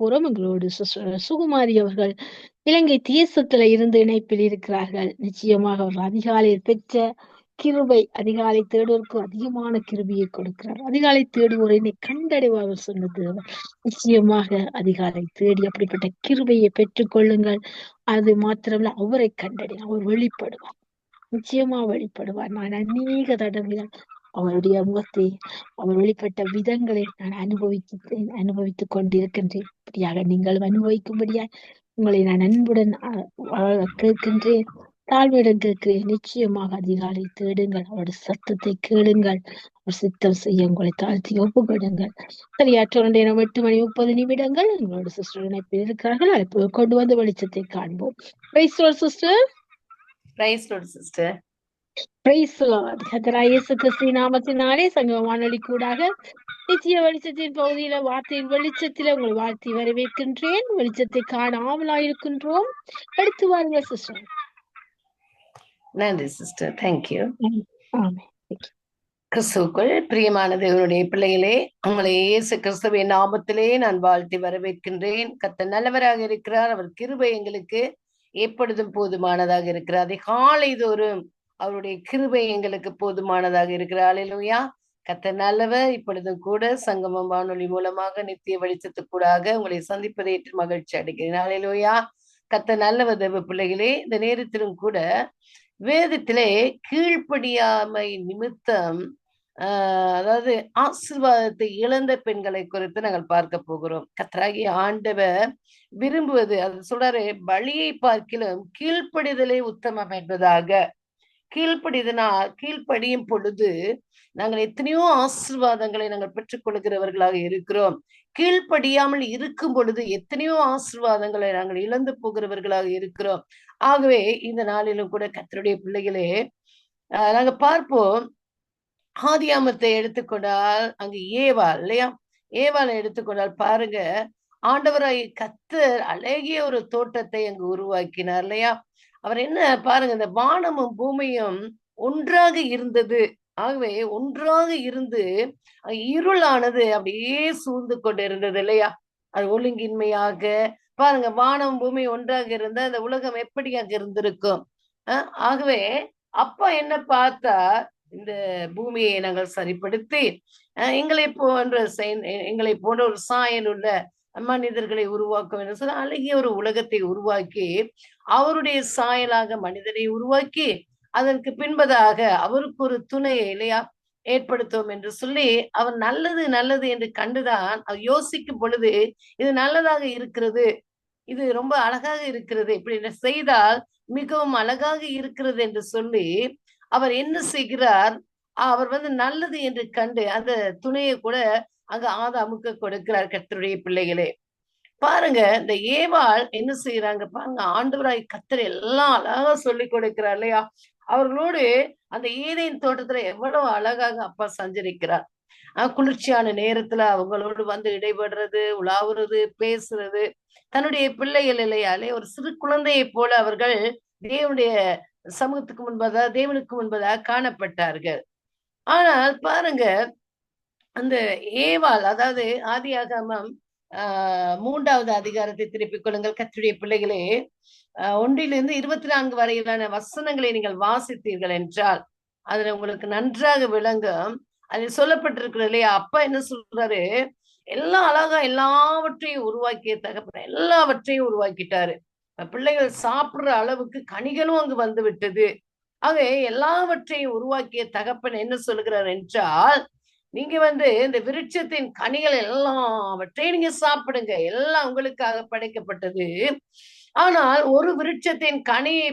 போறோம். எங்களோடு சுகுமாரி அவர்கள் இலங்கை தேசத்துல இருந்து இணைப்பில் இருக்கிறார்கள். நிச்சயமாக அவர் அதிகாலையில் பெற்ற கிருபை, அதிகாலை தேடுவோருக்கு அதிகமான கிருபையை கொடுக்கிறார். அதிகாலை தேடுவோரை என்னை கண்டடைவார்கள் சொன்னது அவர். நிச்சயமாக அதிகாலை தேடி அப்படிப்பட்ட கிருபையை பெற்றுக் கொள்ளுங்கள். அது மாத்திரமல்ல, அவரை கண்டடை அவர் வெளிப்படுவார். நிச்சயமா வெளிப்படுவார். நான் அநேக தடவைகள் அவருடைய முகத்தை, அவர் வெளிப்பட்ட விதங்களை நான் அனுபவித்துக் கொண்டிருக்கின்றேன். அப்படியாக நீங்களும் அனுபவிக்கும்படியாய் உங்களை நான் அன்புடன் கேட்கின்றேன். தாழ்மையுடன் கேட்கிறேன். நிச்சயமாக அதிகாலை தேடுங்கள், அவருடைய சத்தத்தை கேளுங்கள், அவர் சித்தம் செய்ய உங்களை தாழ்த்தி ஒப்புக்கொடுங்கள். சரியாற்ற நேரம் 8:30 எங்களோட சிஸ்டர் இணைப்பில் இருக்கிறார்கள். அழைப்பு கொண்டு வந்து வெளிச்சத்தை காண்போம். Sister. Praise lord sister. Praise lord. கர்த்தராகிய இயேசு கிறிஸ்துவின் நாமத்தினாலே சங்கம வானொலி கூடாக நித்திய வெளிச்சத்தின் பகுதியில வார்த்தையின் வெளிச்சத்தில உங்களை வாழ்த்தி வரவேற்கின்றேன். வெளிச்சத்தை காண ஆவலாயிருக்கின்றோம். எடுத்து வாருங்கள் சிஸ்டர். நன்றி சிஸ்டர். தேங்க்யூ. ஆமென். கிறிஸ்துவுக்குள் பிரியமான தேவனுடைய பிள்ளைகளே, உங்களை இயேசு கிறிஸ்துவின் நாமத்திலே நான் வாழ்த்தி வரவேற்கின்றேன். கர்த்தர் நல்லவராக இருக்கிறார். அவர் கிருபை எங்களுக்கு எப்பொழுதும் போதுமானதாக இருக்கிறார். அதிகாலை தோறும் அவருடைய கிருபை எங்களுக்கு போதுமானதாக இருக்கிறார். அல்லேலூயா. கர்த்தர் நல்லவர். இப்பொழுதும் கூட சங்கமம் வானொலி மூலமாக நித்திய வெளிச்சத்துக்கூடாக உங்களை சந்திப்பதை ஏற்று மகிழ்ச்சி அடைகிறேன். அல்லேலூயா. கர்த்தர் நல்லவர் தேவ பிள்ளைகளே. இந்த நேரத்திலும் கூட வேதத்திலே கீழ்ப்படியாமை நிமித்தம் அதாவது ஆசீர்வாதத்தை இழந்த பெண்களை குறித்து நாங்கள் பார்க்க போகிறோம். கர்த்தராகிய ஆண்டவர் விரும்புவது, அது சொல்றாரு, பலியை பார்க்கிலும் கீழ்ப்படிதலே உத்தமம் என்பதாக. கீழ்ப்படியும் பொழுது நாங்கள் எத்தனையோ ஆசீர்வாதங்களை நாங்கள் பெற்றுக் கொள்கிறவர்களாக இருக்கிறோம். கீழ்ப்படியாமல் இருக்கும் பொழுது எத்தனையோ ஆசீர்வாதங்களை நாங்கள் இழந்து போகிறவர்களாக இருக்கிறோம். ஆகவே இந்த நாளிலும் கூட கர்த்தருடைய பிள்ளைகளே, நாங்க பார்ப்போம். ஆதியாமத்தை எடுத்துக்கொண்டால் அங்கு ஏவாள் இல்லையா, ஏவாளை எடுத்துக்கொண்டால் பாருங்க, ஆண்டவராய் கர்த்தர் அழகிய ஒரு தோட்டத்தை அங்கு உருவாக்கினார் இல்லையா. அவர் என்ன பாருங்க, இந்த வானமும் பூமியும் ஒன்றாக இருந்தது. ஆகவே ஒன்றாக இருந்து இருளானது அப்படியே சூழ்ந்து கொண்டு இருந்தது இல்லையா. அது ஒழுங்கின்மையாக பாருங்க, வானம் பூமி ஒன்றாக இருந்தா இந்த உலகம் எப்படியாக இருந்திருக்கும். ஆகவே அப்பா என்ன பார்த்தா, இந்த பூமியை நாங்கள் சரிப்படுத்தி எங்களை போன்ற ஒரு சாயல் உள்ள மனிதர்களை உருவாக்கும் என்று சொல்ல அழகிய ஒரு உலகத்தை உருவாக்கி, அவருடைய சாயலாக மனிதனை உருவாக்கி, அதற்கு பின்பதாக அவருக்கு ஒரு துணையை இல்லையா ஏற்படுத்தும் என்று சொல்லி, அவர் நல்லது நல்லது என்று கண்டுதான் அவர் யோசிக்கும் பொழுது, இது நல்லதாக இருக்கிறது, இது ரொம்ப அழகாக இருக்கிறது, இப்படி செய்தால் மிகவும் அழகாக இருக்கிறது என்று சொல்லி அவர் என்ன செய்கிறார், அவர் நல்லது என்று கண்டு அந்த துணையை கூட அங்க ஆதாமுக்கு கொடுக்கிறார். கர்த்தருடைய பிள்ளைகளே பாருங்க, இந்த ஏவாள் என்ன செய்யறாங்க பாருங்க, ஆண்டவராய் கர்த்தர் எல்லாம் அழகா சொல்லி கொடுக்கிறார் இல்லையா. அவர்களோடு அந்த ஏதேன் தோட்டத்துல எவ்வளவு அழகாக அப்பா சஞ்சரிக்கிறார். குளிர்ச்சியான நேரத்துல அவங்களோடு இடைபடுறது, உலாவுறது, பேசுறது, தன்னுடைய பிள்ளைகள் இல்லையாலே ஒரு சிறு குழந்தையை போல அவர்கள் தேவனுடைய சமூகத்துக்கு முன்பதாக, தேவனுக்கு முன்பதாக காணப்பட்டார்கள். ஆனால் பாருங்க, அந்த ஏவாள், அதாவது ஆதியாகமம் 3வது அதிகாரத்தை திருப்பிக் கொள்ளுங்கள் கர்த்தருடைய பிள்ளைகளே. 1 24 வரையிலான வசனங்களை நீங்கள் வாசித்தீர்கள் என்றால் அதுல உங்களுக்கு நன்றாக விளங்கும். அதில் சொல்லப்பட்டிருக்கிற இல்லையா, அப்பா என்ன சொல்றாரு, எல்லாம் அழகா எல்லாவற்றையும் உருவாக்கிய தகப்பன் எல்லாவற்றையும் உருவாக்கிட்டாரு. பிள்ளைகள் சாப்பிடுற அளவுக்கு கனிகளும் அங்கு வந்து விட்டது. ஆக எல்லாவற்றையும் உருவாக்கிய தகப்பன் என்ன சொல்லுகிறார் என்றால், நீங்க இந்த விருட்சத்தின் கனிகள் எல்லாவற்றையும் நீங்க சாப்பிடுங்க, எல்லாம் உங்களுக்காக படைக்கப்பட்டது. ஆனால் ஒரு விருட்சத்தின் கனியை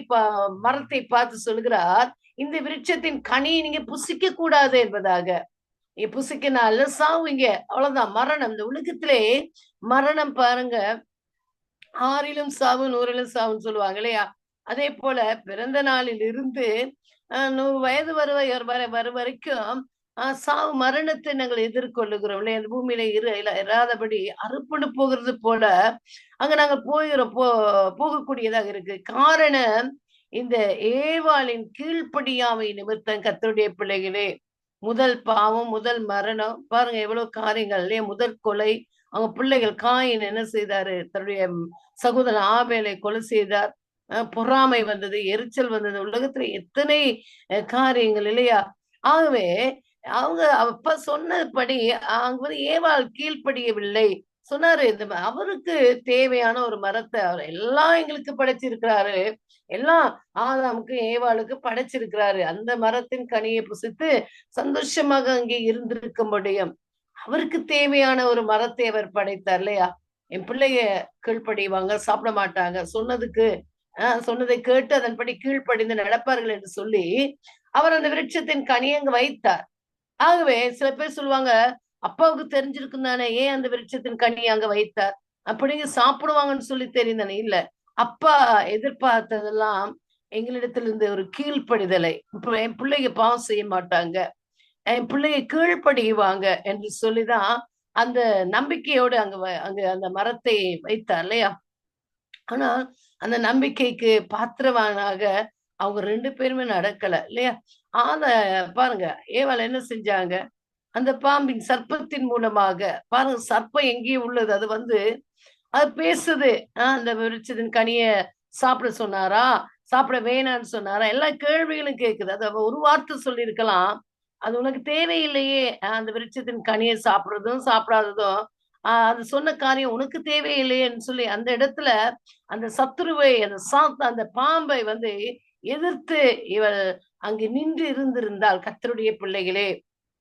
மரத்தை பார்த்து சொல்கிறார், இந்த விருட்சத்தின் கனியை நீங்க புசிக்க கூடாது என்பதாக. நீங்க புசிக்கனால சாவுங்க, அவ்வளவுதான் மரணம். இந்த உலகத்திலே மரணம் பாருங்க, 6லும் சாவு 100லும் சாவுன்னு சொல்லுவாங்க இல்லையா. அதே போல பிறந்த நாளில் இருந்து 100 வயது வரும் வரைக்கும் சாவு மரணத்தை நாங்கள் எதிர்கொள்ளுகிறோம் இல்லையா. அந்த பூமியில இராதபடி அறுப்புண்டு போகிறது போல அங்க நாங்கள் போகக்கூடியதாக இருக்கு. காரணம், இந்த ஏவாளின் கீழ்ப்படியாமை நிமித்தம். கர்த்தருடைய பிள்ளைகளே, முதல் பாவம், முதல் மரணம் பாருங்க, எவ்வளவு காரியங்கள் இல்லையா. முதல் கொலை, அவங்க பிள்ளைகள் காயின் என்ன செய்தாரு, தன்னுடைய சகோதரன் ஆபேலை கொலை செய்தார். பொறாமை வந்தது, எரிச்சல் வந்தது, உலகத்துல எத்தனை காரியங்கள் இல்லையா? ஆகவே அவங்க அப்பா சொன்னபடி அவங்க ஏவாள் கீழ்ப்படியவில்லை. சொன்னாரு, அவருக்கு தேவையான ஒரு மரத்தை அவர் எல்லாம் எங்களுக்கு படைச்சிருக்கிறாரு, எல்லாம் ஆதாமுக்கு ஏவாளுக்கு படைச்சிருக்கிறாரு. அந்த மரத்தின் கனியை புசித்து சந்தோஷமாக அங்கே இருந்திருக்க முடியும். அவருக்கு தேவையான ஒரு மரத்தை அவர் படைத்தார் இல்லையா? என் பிள்ளைய கீழ்ப்படிவாங்க, சாப்பிட மாட்டாங்க, சொன்னதை கேட்டு அதன்படி கீழ்ப்படிந்து நடப்பார்கள் என்று சொல்லி அவர் அந்த விருட்சத்தின் கனியை அங்கு வைத்தார். ஆகவே சில பேர் சொல்லுவாங்க, அப்பாவுக்கு தெரிஞ்சிருக்கும் தானே, ஏன் அந்த விருட்சத்தின் கனியை அங்க வைத்தார், அப்படிங்க சாப்பிடுவாங்கன்னு சொல்லி தெரிந்தானே. இல்ல, அப்பா எதிர்பார்த்ததெல்லாம் எங்களிடத்திலிருந்து ஒரு கீழ்ப்படிதலை. இப்ப என் பிள்ளைங்க பாவம் செய்ய மாட்டாங்க, என் பிள்ளைங்க கீழ்ப்படிவாங்க என்று சொல்லிதான் அந்த நம்பிக்கையோடு அங்க அந்த மரத்தை வைத்தார் இல்லையா? ஆனா அந்த நம்பிக்கைக்கு பாத்திரவானாக அவங்க 2 பேருமே நடக்கல இல்லையா? ஆத பாருங்க, ஏவாள் என்ன செஞ்சாங்க, அந்த பாம்பின் சர்ப்பத்தின் மூலமாக, பாருங்க சர்ப்பம் எங்கேயும் உள்ளது, அது அது பேசுது. அந்த விருட்சத்தின் கனிய சாப்பிட சொன்னாரா, சாப்பிட வேணான்னு சொன்னாரா, எல்லா கேள்விகளும் கேட்குது. அது ஒரு வார்த்தை சொல்லியிருக்கலாம், அது உனக்கு தேவையில்லையே, அந்த விருட்சத்தின் கனியை சாப்பிடுறதும் சாப்பிடாததும் அது சொன்ன காரியம் உனக்கு தேவையில்லையேன்னு சொல்லி அந்த இடத்துல அந்த சத்துருவை, அந்த பாம்பை எதிர்த்து இவள் அங்கு நின்று இருந்திருந்தால், கர்த்தருடைய பிள்ளைகளே,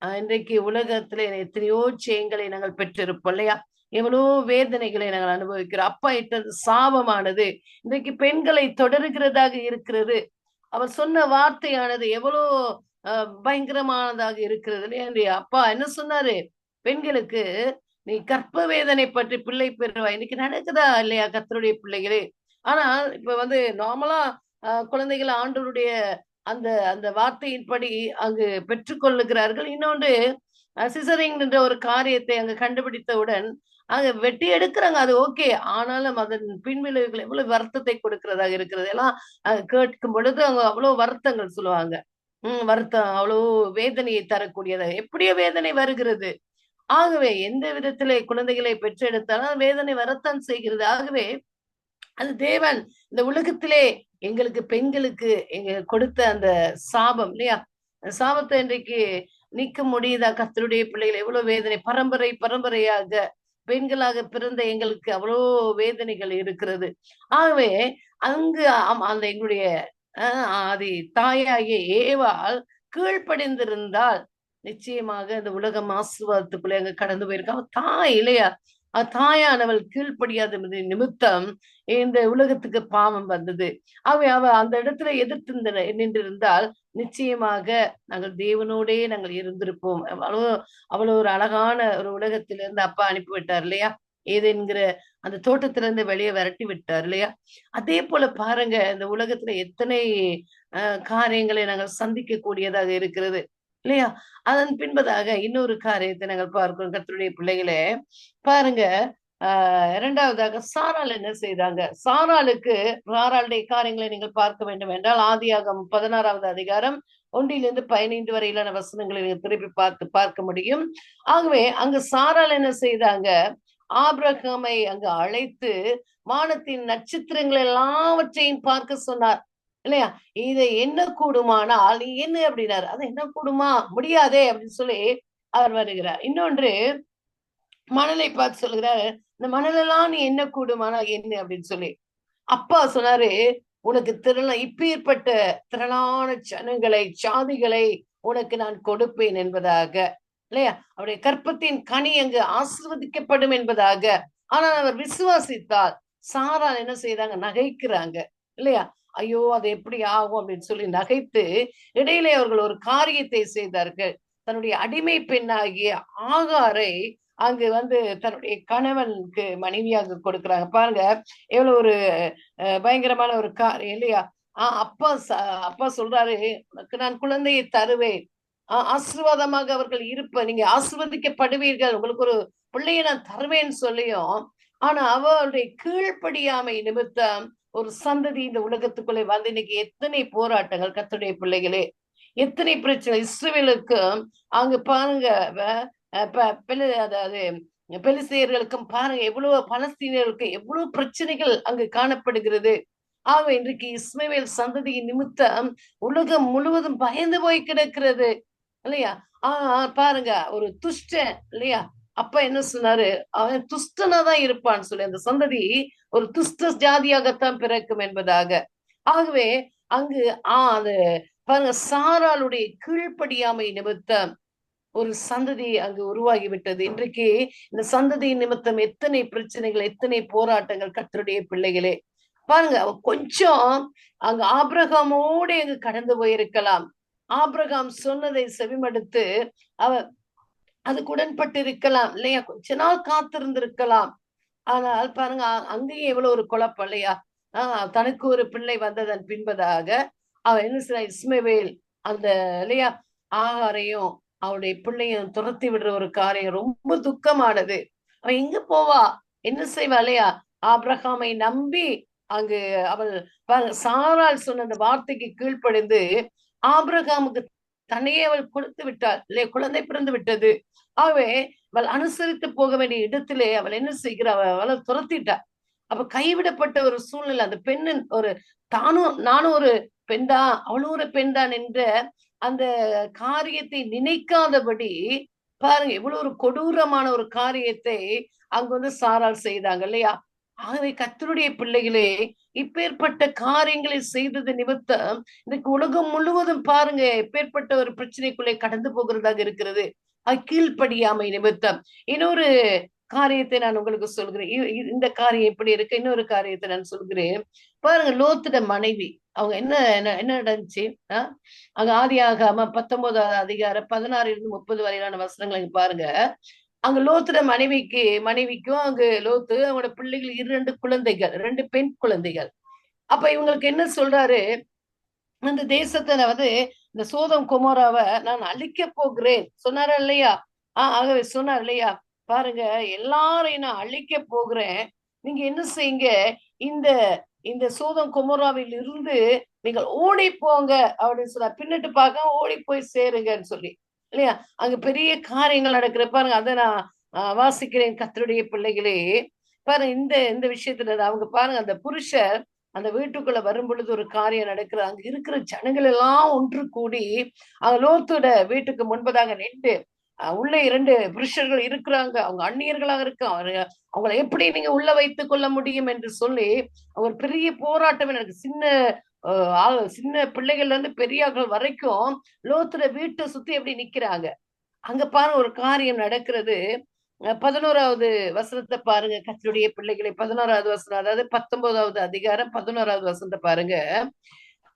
இன்றைக்கு உலகத்துல எத்தனையோ ஜெயங்களை நாங்கள் பெற்றிருப்போம் இல்லையா? எவ்வளோ வேதனைகளை நாங்கள் அனுபவிக்கிறோம். அப்பா இட்டது சாபமானது இன்றைக்கு பெண்களை தொடருகிறதாக இருக்கிறது. அவர் சொன்ன வார்த்தையானது எவ்வளோ பயங்கரமானதாக இருக்கிறது இல்லையா? அப்பா என்ன சொன்னாரு, பெண்களுக்கு நீ கற்ப வேதனை பற்றி பிள்ளை பெறுவா. இன்னைக்கு நடக்குதா இல்லையா கர்த்தருடைய பிள்ளைகளே? ஆனால் இப்ப நார்மலா குழந்தைகள் ஆண்டவருடைய அந்த அந்த வார்த்தையின்படி அங்கு பெற்றுக்கொள்ளுகிறார்கள். இன்னொன்று, சிசரிங் என்ற ஒரு காரியத்தை அங்கு கண்டுபிடித்தவுடன் அங்க வெட்டி எடுக்கிறாங்க, அது ஓகே. ஆனாலும் அதன் பின்விளைவுகள் எவ்வளவு வருத்தத்தை கொடுக்கிறதாக இருக்கிறது எல்லாம் கேட்கும் பொழுது அவங்க அவ்வளவு வருத்தங்கள் சொல்லுவாங்க. வருத்தம் அவ்வளவு வேதனையை தரக்கூடியதாக எப்படியோ வேதனை வருகிறது. ஆகவே எந்த விதத்திலே குழந்தைகளை பெற்றெடுத்தாலும் வேதனை வரத்தான் செய்கிறது. ஆகவே அது தேவன் இந்த உலகத்திலே எங்களுக்கு பெண்களுக்கு கொடுத்த அந்த சாபம் இல்லையா? சாபத்தை இன்றைக்கு நீக்க முடியுதா? கர்த்தருடைய பிள்ளைகள் எவ்வளவு வேதனை, பரம்பரை பரம்பரையாக பெண்களாக பிறந்த எங்களுக்கு அவ்வளோ வேதனைகள் இருக்கிறது. ஆகவே அங்கு அந்த எங்களுடைய அது தாயாகிய ஏவாள் கீழ்ப்படிந்திருந்தால் நிச்சயமாக இந்த உலகம் ஆசீர்வாதத்துக்குள்ளே அங்க கடந்து போயிருக்காங்க. தாய் இல்லையா? தாயானவள் கீழ்ப்படியாத நிமித்தம் இந்த உலகத்துக்கு பாவம் வந்தது. அவ அந்த இடத்துல எதிர்த்து நின்றிருந்தால் நிச்சயமாக நாங்கள் தேவனோடே நாங்கள் இருந்திருப்போம். அவ்வளவு ஒரு அழகான ஒரு உலகத்திலிருந்து அப்பா அனுப்பிவிட்டார் இல்லையா? ஏதென்கிற அந்த தோட்டத்திலிருந்து வெளியே விரட்டி விட்டார் இல்லையா? அதே போல பாருங்க, இந்த உலகத்துல எத்தனை காரியங்களை நாங்கள் சந்திக்க கூடியதாக இருக்கிறது இல்லையா? அதன் பின்பதாக இன்னொரு காரியத்தை நாங்கள் பார்க்கிறோம். கர்த்தருடைய பிள்ளைகளே, பாருங்க, 2வதாக சாராள் என்ன செய்தாங்க? சாராளுடைய காரியங்களை நீங்கள் பார்க்க வேண்டும் என்றால் ஆதியாகமம் 16வது அதிகாரம் 1 15 வரையிலான வசனங்களை நீங்க திருப்பி பார்க்க முடியும். ஆகவே அங்கு சாராள் என்ன செய்தாங்க? ஆபிரகாமை அங்கு அழைத்து வானத்தின் நட்சத்திரங்கள் எல்லாவற்றையும் பார்க்க சொன்னார் இல்லையா? இதை என்ன கூடுமானால் நீ என்ன அப்படின்னாரு. அது என்ன கூடுமா, முடியாதே அப்படின்னு சொல்லி அவர் வருகிறார். இன்னொன்று, மணலை பார்த்து சொல்லுகிறாரு, இந்த மணலெல்லாம் நீ என்ன கூடுமானால் என்ன அப்படின்னு சொல்லி. அப்பா சொன்னாரு, உனக்கு இப்பேற்பட்ட திரளான ஜனங்களை, சாதிகளை உனக்கு நான் கொடுப்பேன் என்பதாக இல்லையா? அவருடைய கற்பத்தின் கனி அங்கு ஆசீர்வதிக்கப்படும் என்பதாக. ஆனால் அவர் விசுவாசித்தால் சாராள் என்ன செய்தாங்க? நகைக்கிறாங்க இல்லையா? ஐயோ அது எப்படி ஆகும் அப்படின்னு சொல்லி நகைத்து இடையிலே அவர்கள் ஒரு காரியத்தை செய்தார்கள். தன்னுடைய அடிமை பெண்ணாகிய ஆகாரை அங்கு தன்னுடைய கணவனுக்கு மனைவியாக கொடுக்குறாங்க. பாருங்க எவ்வளவு ஒரு பயங்கரமான ஒரு காரியம் இல்லையா? அப்பா சொல்றாரு, உனக்கு நான் குழந்தையை தருவேன், ஆசீர்வாதமாக அவர்கள் நீங்க ஆசீர்வதிக்கப்படுவீர்கள், உங்களுக்கு ஒரு பிள்ளையை நான் தருவேன்னு சொல்லியும், ஆனா அவளுடைய கீழ்ப்படியாமை நிமித்தம் ஒரு சந்ததி இந்த உலகத்துக்குள்ளே இன்னைக்கு எத்தனை போராட்டங்கள் கர்த்தருடைய பிள்ளைகளே, எத்தனை பிரச்சனை. இஸ்ரவேலுக்கு அங்க பாருங்க, அதாவது பெலிஸ்தியர்களுக்கும் பாருங்க எவ்வளவு, பலஸ்தீனியர்களுக்கு எவ்வளவு பிரச்சனைகள் அங்கு காணப்படுகிறது. ஆக இன்றைக்கு இஸ்மவேல் சந்ததியின் நிமித்தம் உலகம் முழுவதும் பயந்து போய் கிடக்கிறது இல்லையா? பாருங்க, ஒரு துஷ்டன் இல்லையா, அப்ப என்ன சொன்னாரு, அவன் துஷ்டனா தான் இருப்பான்னு சொல்லி, அந்த சந்ததி ஒரு துஷ்ட ஜாதியாகத்தான் பிறக்கும் என்பதாக. ஆகவே அங்கு அது பாருங்க, சாராளுடைய கீழ்ப்படியாமை நிமித்தம் ஒரு சந்ததி அங்கு உருவாகிவிட்டது. இன்றைக்கு இந்த சந்ததியின் நிமித்தம் எத்தனை பிரச்சனைகள், எத்தனை போராட்டங்கள் கர்த்தருடைய பிள்ளைகளே. பாருங்க, அவ கொஞ்சம் அங்க ஆபிரகாமோடு அங்கு கடந்து போயிருக்கலாம். ஆபிரகாம் சொன்னதை செவிமடுத்து அவ அதுக்கு உடன்பட்டு இருக்கலாம் இல்லையா, கொஞ்ச நாள் காத்திருந்திருக்கலாம். ஆனால் பாருங்க, அங்கேயும் எவ்வளவு ஒரு குழப்பம் இல்லையா. தனக்கு ஒரு பிள்ளை வந்ததன் பின்பதாக அவன் என்ன செய்ய, இஸ்மவேல் அந்த இல்லையா ஆகாரையும் அவருடைய பிள்ளையும் துரத்தி விடுற ஒரு காரியம் ரொம்ப துக்கமானது. அவன் எங்க போவா, என்ன செய்வா இல்லையா? ஆபிரகாமை நம்பி அங்கு அவள் சாராள் சொன்ன அந்த வார்த்தைக்கு கீழ்ப்படிந்து ஆபிரகாமுக்கு தன்னையே அவள் கொடுத்து விட்டாள் இல்லையா, குழந்தை பிறந்து விட்டது. ஆகவே அவள் அனுசரித்து போக வேண்டிய இடத்திலே அவள் என்ன செய்கிறாள், அவளை துரத்திட்டா. அப்ப கைவிடப்பட்ட ஒரு சூழ்நிலை, அந்த பெண்ணின் ஒரு நானும் ஒரு பெண்தான், அவளும் ஒரு பெண்தான் என்ற அந்த காரியத்தை நினைக்காதபடி பாருங்க, எவ்வளவு ஒரு கொடூரமான ஒரு காரியத்தை அங்க வந்து சாரால் செய்தாங்க இல்லையா. ஆகவே கர்த்தருடைய பிள்ளைகளே, இப்பேற்பட்ட காரியங்களை செய்தது நிமித்தம் இன்னைக்கு உலகம் முழுவதும் பாருங்க எப்பேற்பட்ட ஒரு பிரச்சனைக்குள்ளே கடந்து போகிறதாக இருக்கிறது. கீழ்ப்படியாமை நிமித்தம். இன்னொரு காரியத்தை நான் உங்களுக்கு சொல்கிறேன். இந்த காரியம் இப்படி இருக்கு. இன்னொரு காரியத்தை நான் சொல்கிறேன். பாருங்க, லோத்துட மனைவி அவங்க என்ன என்ன என்ன நடந்துச்சு. அங்க ஆதியாகம 19வது அதிகாரம் 16 to 30 வரையிலான வசனங்களை பாருங்க. அங்க லோத்துட மனைவிக்கும் அங்கு லோத்து அவங்களோட பிள்ளைகள் 2 குழந்தைகள், 2 பெண் குழந்தைகள். அப்ப இவங்களுக்கு என்ன சொல்றாரு, அந்த தேசத்துல வந்து இந்த சோதம் குமோராவை நான் அழிக்க போகிறேன் சொன்னாரா இல்லையா. ஆகவே சொன்னார் இல்லையா, பாருங்க எல்லாரையும் நான் அழிக்க போகிறேன், நீங்க என்ன செய்யுங்க, இந்த இந்த சோதம் குமோராவில் இருந்து நீங்கள் ஓடி போங்க அப்படின்னு சொல்ல, பின்னிட்டு பார்க்க ஓடி போய் சேருங்கன்னு சொல்லி இல்லையா. அங்க பெரிய காரியங்கள் நடக்கிற பாருங்க, அதை நான் வாசிக்கிறேன் கர்த்தருடைய பிள்ளைகளே. பாருங்க, இந்த இந்த விஷயத்துல அவங்க பாருங்க, அந்த புருஷர் அந்த வீட்டுக்குள்ள வரும் பொழுது ஒரு காரியம் நடக்குது. அங்க இருக்கிற ஜனங்கள் எல்லாம் ஒன்று கூடி அங்க லோத்தோட வீட்டுக்கு முன்பதாக நின்று, உள்ளே 2 புருஷர்கள் இருக்கிறாங்க, அவங்க அந்நியர்களாக இருக்கு, அவங்களை எப்படி நீங்க உள்ள வைத்துக் கொள்ள முடியும் என்று சொல்லி ஒரு பெரிய போராட்டம் எனக்கு. சின்ன பிள்ளைகள்ல இருந்து பெரியார்கள் வரைக்கும் லோத்துல வீட்டை சுத்தி எப்படி நிக்கிறாங்க. அங்க பாருங்க ஒரு காரியம் நடக்கிறது. 11வது வசனத்தை பாருங்க கர்த்தருடைய பிள்ளைகளை. 11வது வசனம், அதாவது 19வது அதிகாரம் 11வது வசனத்தை பாருங்க.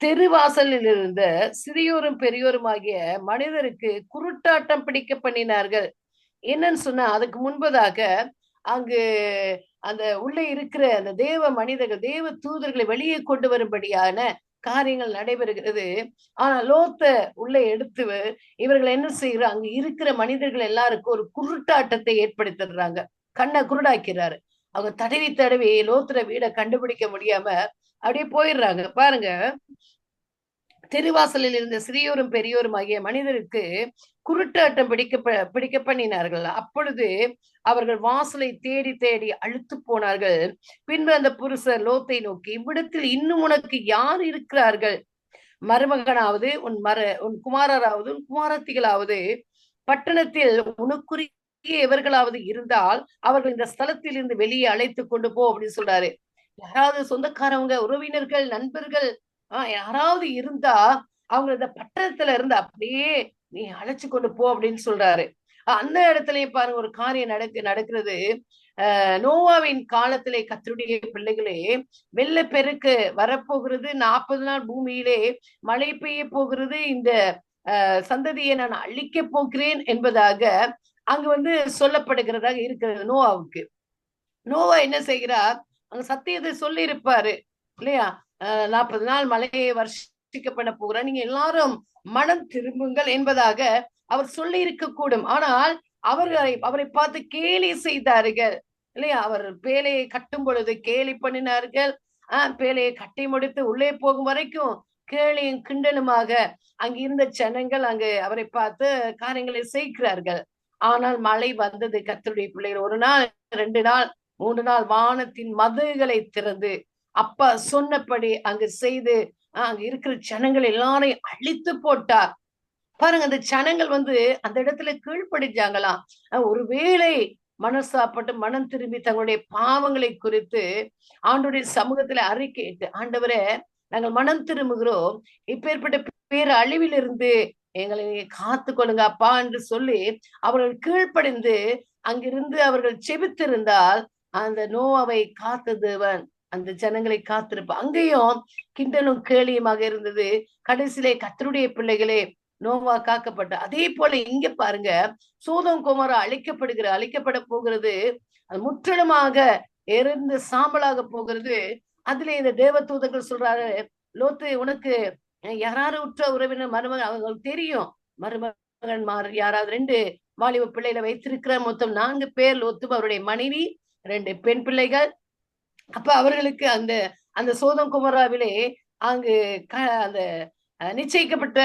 தெருவாசலில் இருந்த சிறியோரும் பெரியோரும் ஆகிய மனிதருக்கு குருட்டாட்டம் பிடிக்க பண்ணினார்கள். என்னன்னு சொன்னா, அதுக்கு முன்பதாக அங்கு அந்த உள்ளே இருக்கிற அந்த தேவ மனிதர்கள், தேவ தூதர்களை வெளியே கொண்டு வரும்படியான காரியங்கள் நடைபெறுகிறது. ஆனா லோத்த உள்ளே எடுத்து இவர்கள் என்ன செய்யறாங்க, அங்க இருக்கிற மனிதர்கள் எல்லாருக்கும் ஒரு குருட்டாட்டத்தை ஏற்படுத்திடுறாங்க. கண்ணை குருடாக்கிறாரு. அவங்க தடவி தடவி லோத்துற வீடை கண்டுபிடிக்க முடியாம அப்படியே போயிடுறாங்க. பாருங்க, தெருவாசலில் இருந்த சிறியோரும் பெரியோரும் ஆகிய மனிதருக்கு குருட்டாட்டம் பிடிக்க பண்ணினார்கள். அப்பொழுது அவர்கள் வாசலை தேடி தேடி அழுத்து போனார்கள். பின்பு அந்த புருஷர் லோத்தை நோக்கி, இவ்விடத்தில் இன்னும் உனக்கு யார் இருக்கிறார்கள்? மருமகனாவது உன் குமாரராவது உன் குமாரத்திகளாவது பட்டணத்தில் உனக்குரிய எவர்களாவது இருந்தால் அவர்கள் இந்த ஸ்தலத்தில் இருந்து வெளியே அழைத்து கொண்டு போ அப்படின்னு சொல்றாரு. யாராவது சொந்தக்காரவங்க, உறவினர்கள், நண்பர்கள் யாராவது இருந்தா அவங்க இந்த பட்டணத்துல இருந்து அப்படியே நீ அழைச்சு கொண்டு போ அப்படின்னு சொல்றாரு. அந்த இடத்துலயும் பாருங்க ஒரு காரியம் நடக்கிறது. நோவாவின் காலத்திலே கர்த்தருடைய பிள்ளைகளே, வெள்ளப்பெருக்கு வரப்போகிறது. 40 நாள் பூமியிலே மழை பெய்ய போகிறது. இந்த சந்ததியை நான் அழிக்க போகிறேன் என்பதாக அங்கு வந்து சொல்லப்படுகிறதாக இருக்கிறது நோவாவுக்கு. நோவா என்ன செய்கிறார், அங்க சத்தியத்தை சொல்லி இருப்பாரு இல்லையா. 40 நாள் மழையை வருஷிக்க பண்ண போகிறார், நீங்க எல்லாரும் மனம் திரும்புங்கள் என்பதாக அவர் சொல்லி இருக்க கூடும். ஆனால் அவரை பார்த்து கேலி செய்தார்கள் இல்லையா. அவர் பேலையை கட்டும் பொழுது கேலி பண்ணினார்கள். பேலையை கட்டி முடித்து உள்ளே போகும் வரைக்கும் கேலியும் கிண்டலுமாக அங்கிருந்த ஜனங்கள் அங்கு அவரை பார்த்து காரியங்களை செய்கிறார்கள். ஆனால் மழை வந்தது. கர்த்தருடைய பிள்ளைகள் 1 நாள் 2 நாள் 3 நாள் வானத்தின் மதகுகளை திறந்து அப்பா சொன்னபடி அங்கு செய்து அங்க இருக்கிற ஜனங்கள் எல்லாரையும் அழித்து போட்டார். பாருங்க, அந்த ஜனங்கள் அந்த இடத்துல கீழ்ப்படிஞ்சாங்களாம். ஒருவேளை மனசாப்பட்டு மனம் திரும்பி தங்களுடைய பாவங்களை குறித்து ஆண்டவருடைய சமூகத்துல அறிக்கையிட்டு, ஆண்டவரே நாங்கள் மனம் திரும்புகிறோம், இப்பேற்பட்ட பேர் அழிவிலிருந்து எங்களை காத்து கொள்ளுங்க அப்பா என்று சொல்லி அவர்கள் கீழ்ப்படிந்து அங்கிருந்து அவர்கள் செபித்திருந்தால் அந்த நோவாவை காத்த தேவன் அந்த ஜனங்களை காத்திருப்ப. அங்கேயும் கிண்டலும் கேலியுமாக இருந்தது. கடைசியிலே கர்த்தருடைய பிள்ளைகளே நோவா காக்கப்பட்ட. அதே போல இங்க பாருங்க, சோதோம் கொமோரா அழிக்கப்பட போகிறது. அது முற்றிலுமாக எரிந்து சாம்பலாக போகிறது. அதுல இந்த தேவ தூதர்கள் சொல்றாரு, லோத்து உனக்கு யாராரு உற்ற உறவினர் மருமகன் அவங்களுக்கு தெரியும். மருமகன்மார் யாராவது 2 வாலிப பிள்ளைகளை வைத்திருக்கிற மொத்தம் 4 பேர், லோத்தும் அவருடைய மனைவி 2 பெண் பிள்ளைகள். அப்ப அவர்களுக்கு அந்த அந்த சோதம் குமராவிலே அங்கு அந்த நிச்சயிக்கப்பட்ட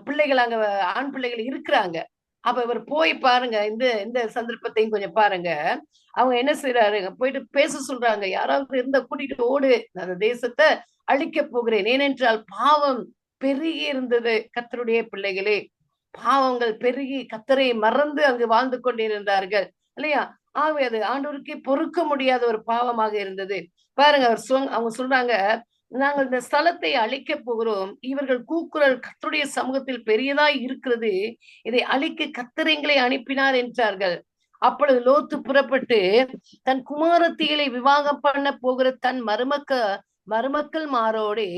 பிள்ளைகள் அங்க ஆண் பிள்ளைகள் இருக்கிறாங்க. அப்ப இவர் போய் பாருங்க, இந்த இந்த சந்தர்ப்பத்தையும் கொஞ்சம் பாருங்க. அவங்க என்ன செய்யறாரு, போயிட்டு பேச சொல்றாங்க, யாராவது இருந்த கூட்டிட்டு ஓடு, அந்த தேசத்தை அழிக்க போகிறேன். ஏனென்றால் பாவம் பெருகி இருந்தது. கர்த்தருடைய பிள்ளைகளே, பாவங்கள் பெருகி கர்த்தரை மறந்து அங்கு வாழ்ந்து கொண்டிருந்தார்கள் இல்லையா? ஆகவே அது ஆண்டவருக்கே பொறுக்க முடியாத ஒரு பாவமாக இருந்தது. பாருங்க, அவங்க சொல்றாங்க, நாங்கள் இந்த ஸ்தலத்தை அழிக்க போகிறோம். இவர்கள் கூக்குரல் கர்த்தருடைய சமூகத்தில் பெரியதாய் இருக்கிறது. இதை அழிக்க கர்த்தர் எங்களை அனுப்பினார் என்றார்கள். அப்பொழுது லோத்து புறப்பட்டு தன் குமாரத்திகளை விவாகம் பண்ண போகிற தன் மருமக்கள் மாரோடே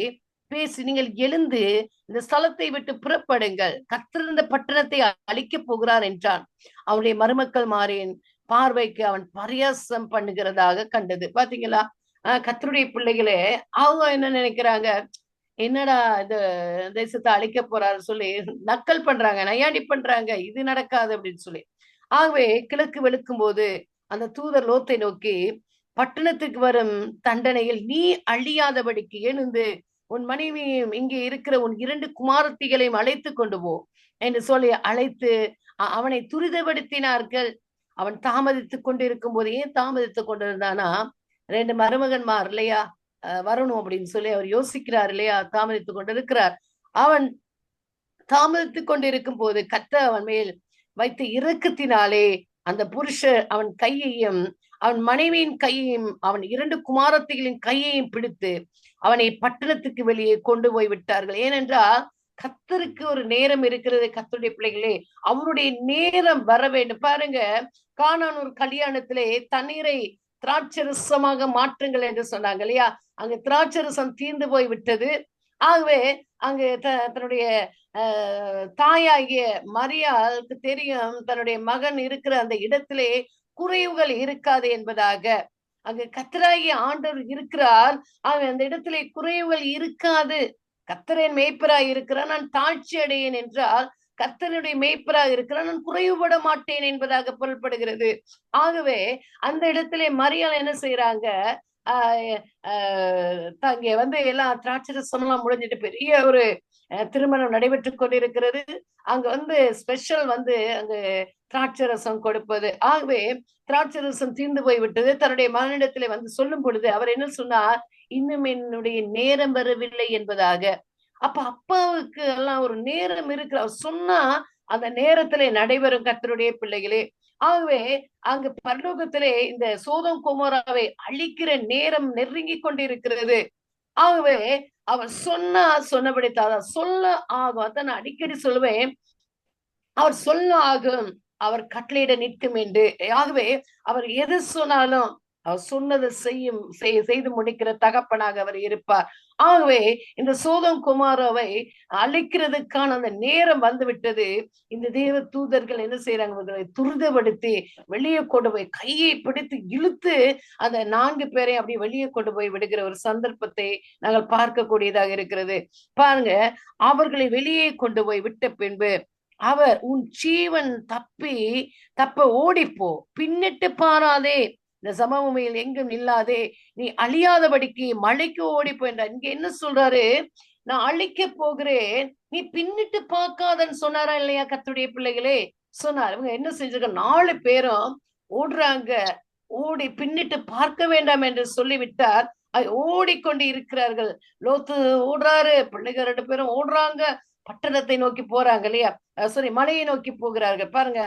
பேசி, நீங்கள் எழுந்து இந்த ஸ்தலத்தை விட்டு புறப்படுங்கள், கர்த்தர் இந்த பட்டணத்தை அழிக்க போகிறார் என்றான். அவனுடைய மருமக்கள் மாரின் பார்வைக்கு அவன் பரியாசம் பண்ணுகிறதாக கண்டது. பாத்தீங்களா? கர்த்தருடைய பிள்ளைகளே, அவங்க என்ன நினைக்கிறாங்க, என்னடா இந்த தேசத்தை அழிக்க போறாரு சொல்லி நக்கல் பண்றாங்க, நையாண்டி பண்றாங்க, இது நடக்காது அப்படின்னு சொல்லி. ஆகவே கிழக்கு வெளுக்கும் போது அந்த தூதர் லோத்தை நோக்கி, பட்டணத்துக்கு வரும் தண்டனையில் நீ அழியாதபடிக்கு எழுந்து உன் மனைவியும் இங்கே இருக்கிற உன் 2 குமாரத்திகளையும் அழைத்து கொண்டு போ என்று சொல்லி அழைத்து அவனை துரிதப்படுத்தினார்கள். அவன் தாமதித்துக் கொண்டிருக்கும் போது, ஏன் தாமதித்துக் கொண்டிருந்தானா, 2 மருமகன்மார் இல்லையா வரணும் அப்படின்னு சொல்லி அவர் யோசிக்கிறார் இல்லையா, தாமதித்துக் கொண்டிருக்கிறார். அவன் தாமதித்துக் கொண்டிருக்கும் போது கர்த்தர் அவன் மேல் வைத்த இரக்கத்தினாலே அந்த புருஷர் அவன் கையையும் அவன் மனைவியின் கையையும் அவன் 2 குமாரத்திகளின் கையையும் பிடித்து அவனை பட்டணத்துக்கு வெளியே கொண்டு போய் விட்டார்கள். ஏனென்றால் கர்த்தருக்கு ஒரு நேரம் இருக்கிறது. கர்த்தருடைய பிள்ளைகளே, அவருடைய நேரம் வர வேண்டும். பாருங்க, கானானூர் கல்யாணத்திலே தண்ணீரை திராட்சரசமாக மாற்றுங்கள் என்று சொன்னாங்க இல்லையா? அங்க திராட்சரசம் தீர்ந்து போய் விட்டது. ஆகவே அங்கு தன்னுடைய தாயாகிய மரியாளுக்கு தெரியும், தன்னுடைய மகன் இருக்கிற அந்த இடத்திலே குறைவுகள் இருக்காது என்பதாக. அங்கு கர்த்தராகிய ஆண்டவர் இருக்கிறார், அந்த இடத்திலே குறைவுகள் இருக்காது. கர்த்தரின் மேய்ப்பராய் இருக்கிறார், நான் தாழ்ச்சி அடையேன் என்றால் கர்த்தனுடைய மேய்ப்பராக இருக்கிறார், நான் குறைவுபட மாட்டேன் என்பதாக பொருள்படுகிறது. ஆகவே அந்த இடத்திலே மரியாள் என்ன செய்யறாங்க, அங்க எல்லாம் திராட்சரசம் எல்லாம் முடிஞ்சிட்டு பெரிய ஒரு திருமணம் நடைபெற்று கொண்டிருக்கிறது. அங்க ஸ்பெஷல் அங்க திராட்சரசம் கொடுப்பது. ஆகவே திராட்சரசம் தீர்ந்து போய் விட்டது. தன்னுடைய மகனிடத்திலே சொல்லும் பொழுது அவர் என்ன சொன்னார், இன்னும் என்னுடைய நேரம் வரவில்லை என்பதாக. அப்ப அப்பாவுக்கு எல்லாம் ஒரு நேரம் இருக்கு, அவர் சொன்னா அந்த நேரத்திலே நடைபெறும். கர்த்தருடைய பிள்ளைகளே, ஆகவே அங்கு பரலோகத்திலே இந்த சோதோம் கொமோராவை அழிக்கிற நேரம் நெருங்கி கொண்டிருக்கிறது. ஆகவே அவர் சொன்னபடி சொல்ல ஆகும். அதான் நான் அடிக்கடி சொல்லுவேன், அவர் சொல்ல ஆகும், அவர் கட்டளையிட நிற்கும் என்று. ஆகவே அவர் எது சொன்னாலும் அவர் சொன்னதை செய்து முடிக்கிற தகப்பனாக அவர் இருப்பார். ஆகவே இந்த சோதோம் குமாராவை அழிக்கிறதுக்கான அந்த நேரம் வந்துவிட்டது. இந்த தேவ தூதர்கள் என்ன செய்யறாங்க, துரிதப்படுத்தி வெளியே கொண்டு போய் கையை பிடித்து இழுத்து அந்த 4 பேரை அப்படி வெளியே கொண்டு போய் விடுகிற ஒரு சந்தர்ப்பத்தை நாங்கள் பார்க்கக்கூடியதாக இருக்கிறது. பாருங்க, அவர்களை வெளியே கொண்டு போய் விட்ட பின்பு அவர், உன் ஜீவன் தப்ப ஓடிப்போ, பின்னிட்டு பாராதே, இந்த சமபூமியில் எங்கும் இல்லாதே, நீ அழியாதபடிக்கு மழைக்கு ஓடி போயின்றார். இங்க என்ன சொல்றாரு, நான் அழிக்க போகிறேன், நீ பின்னிட்டு பார்க்காதன்னு சொன்னாரா இல்லையா? கர்த்தருடைய பிள்ளைகளே, சொன்னார். இவங்க என்ன செஞ்சிருக்க 4 பேரும் ஓடுறாங்க. ஓடி பின்னிட்டு பார்க்க வேண்டாம் என்று சொல்லிவிட்டார். ஓடிக்கொண்டு இருக்கிறார்கள். லோத்து ஓடுறாரு, பிள்ளைங்க 2 பேரும் ஓடுறாங்க, பட்டணத்தை நோக்கி போறாங்க இல்லையா? சாரி, மலையை நோக்கி போகிறார்கள். பாருங்க,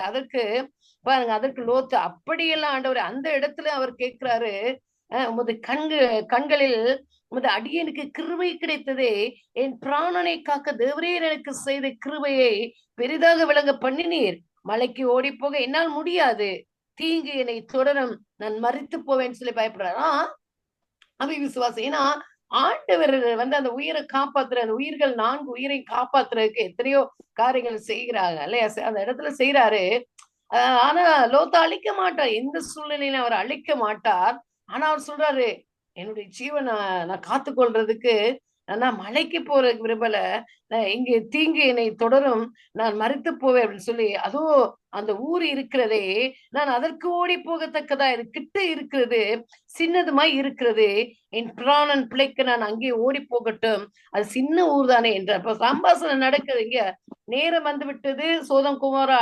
அதற்கு லோத்து அப்படியெல்லாம் ஆண்டவரே, அந்த இடத்துல அவர் கேட்கிறாரு, உமது கண்களில் உமது அடியனுக்கு கிருபை கிடைத்ததே, என் பிராணனை காக்க தேவரீர் எனக்கு செய்த கிருபையை பெரிதாக விளங்க பண்ணினீர். மலைக்கு ஓடி போக என்னால் முடியாது, தீங்கு என்னை தொடரும், நான் மரித்து போவேன்னு சொல்லி பயப்படுறாரு. அவிசுவாசம். ஏன்னா ஆண்டவர் வந்து அந்த உயிரை காப்பாத்துற, அந்த உயிர்கள் 4 உயிரை காப்பாத்துறதுக்கு எத்தனையோ காரியங்கள் செய்கிறாங்க இல்லையா? அந்த இடத்துல செய்யறாரு. ஆனா லோத்த அழிக்க மாட்டார், எந்த சூழ்நிலையிலும் அவர் அழிக்க மாட்டார். ஆனா அவர் சொல்றாரு, என்னுடைய ஜீவனை நான் காத்துக்கொள்றதுக்கு நான் மலைக்கு போற விரும்பல, இங்கே தீங்கு என்னை தொடரும், நான் மரித்து போவேன் அப்படின்னு சொல்லி, அதுவும் அந்த ஊர் இருக்கிறதே, நான் அதற்கு ஓடி போகத்தக்கதா, இது கிட்ட இருக்கிறது, சின்னதுமாய் இருக்கிறது, என் பிராணன் பிழைக்க நான் அங்கே ஓடி போகட்டும், அது சின்ன ஊர் தானே என்ற சம்பாஷணம் நடக்குது. இங்க நேரம் வந்து விட்டது, சோதம் குமாரா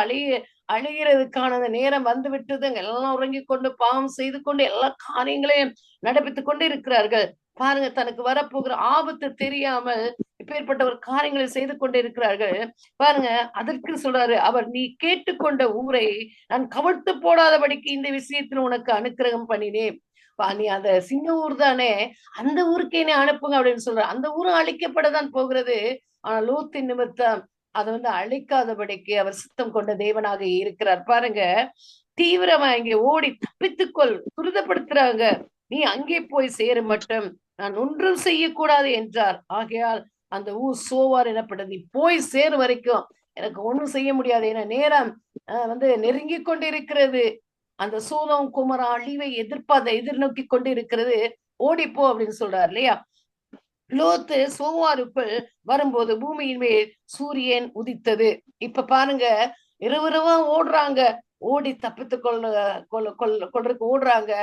அழிகிறதுக்கான நேரம் வந்து விட்டது. எல்லாம் உறங்கிக் கொண்டு பாவம் செய்து கொண்டு எல்லா காரியங்களையும் நடப்பித்துக் கொண்டு இருக்கிறார்கள். பாருங்க, தனக்கு வரப்போகிற ஆபத்து தெரியாமல் இப்பேற்பட்ட ஒரு காரியங்களை செய்து கொண்டு இருக்கிறார்கள். பாருங்க, அதற்கு சொல்றாரு அவர், நீ கேட்டுக்கொண்ட ஊரை நான் கவிழ்த்து போடாதபடிக்கு இந்த விஷயத்துல உனக்கு அனுக்கிரகம் பண்ணினேன். நீ அந்த சின்ன ஊர் தானே, அந்த ஊருக்கே நீ அனுப்புங்க அப்படின்னு சொல்ற. அந்த ஊரும் அழிக்கப்படத்தான் போகிறது. ஆனா லோத்தின் நிமித்தம் அதை வந்து அழிக்காதபடிக்கு அவர் சித்தம் கொண்ட தேவனாக இருக்கிறார். பாருங்க, தீவிரமா இங்க ஓடி தப்பித்துக்கொள், துரிதப்படுத்துறாங்க. நீ அங்கே போய் சேர மட்டும் நான் ஒன்றும் செய்யக்கூடாது என்றார். ஆகையால் அந்த ஊர் சோவார் எனப்பட்டது. நீ போய் சேரு வரைக்கும் எனக்கு ஒண்ணும் செய்ய முடியாது, ஏன்னா நேரம் வந்து நெருங்கி கொண்டிருக்கிறது. அந்த சோதம் குமரா அழிவை எதிர்நோக்கி கொண்டு இருக்கிறது, ஓடிப்போ அப்படின்னு சொல்றாரு இல்லையா? லோத்து சோவாருக்குள் வரும்போது பூமியின் மேல் சூரியன் உதித்தது. இப்ப பாருங்க, இரவா ஓடுறாங்க, ஓடி தப்பித்து கொள்றதுக்கு ஓடுறாங்க.